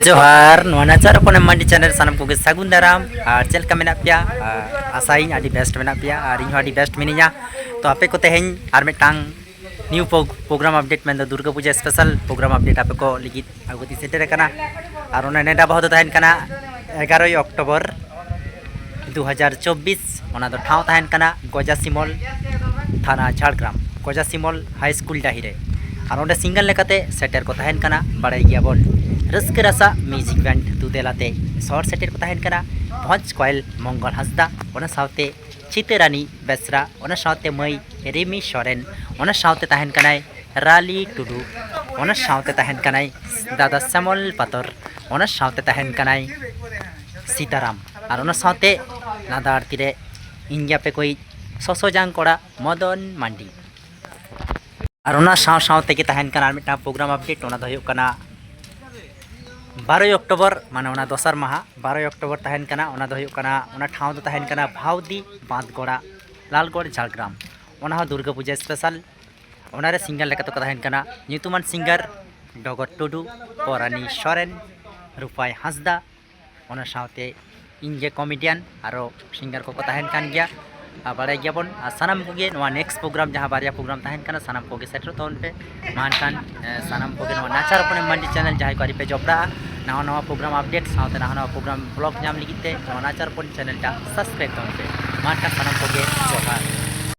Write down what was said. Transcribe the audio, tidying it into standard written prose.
जोहार नचार अपन मंडी चैनल सानम को सगुन दाराम और चल का मेना पिया आसाइन आदि बेस्ट मेना पिया और इन आदि बेस्ट मिनिया तो आपे को तेहें और मिटांग न्यू प्रोग्राम अपडेट में Durga Puja special programme update आपे को लिखित आगुती सेटेर कना और नेडा बहुत तहन कना 11 अक्टोबर 2024 ओना दो ठाव तहन कना गजासिमल थाना झाड़ग्राम गजासिमल हाई स्कूल डाहिरे और ओंडे सिंगल लेकाते सेटेर को तहन कना बाड़ाई गया बोल रस्क रसा म्यूजिक बैंड दुदेलाते शहर सेटेर को तहन कना भज कोयल मंगल हांसदा ओना सावते चितरानी बेसरा ओना सावते मई रिमी सोरेन ओना सावते तहन कनाय राली टुडू ओना सावते तहन कनाय दादा श्यामल पातर ओना सावते तहन कनाय सीताराम और ओना सावते नादा आरतीरे इंडिया पे कोई ससोजांग कोड़ा मदन मांडी और ओना साव सावते के तहन कना मिटा प्रोग्राम अपडेट ओना दो हुयुग कना 12 अक्टोबर माने ओना दोसर माहा 12 अक्टोबर तहन कना ओना दो हुयुग कना ओना ठाव दो तहन कना भावदी बांधगोड़ा लालगढ़ झाड़ग्राम ओना दुर्गा पूजा स्पेशल ओना रे सिंगर लेका तो तहन कना ᱧᱩᱛᱩᱢᱟᱱ सिंगर डगर टुडू परानी सोरेन रूपाय हांसदा ओना सावते इंजे कमेडियन आरो सिंगर को तहन कान गया बाड़ाय गयाबन सानाम कोगे नवा नेक्स्ट प्रोग्राम जहाँ बारिया प्रोग्राम तहन कना सानाम कोगे सेटर तोन पे मानकान सानाम कोगे नवा नाचार अपन मंडी चैनल जहाँ को पे जबड़ा नवा नवा प्रोग्राम अपडेट सावते नवा नवा प्रोग्राम ब्लॉग नाम लिखिते नवा नाचार अपन चैनल टा सब्सक्राइब तोन पे मानकान सानाम कोगे जोहार।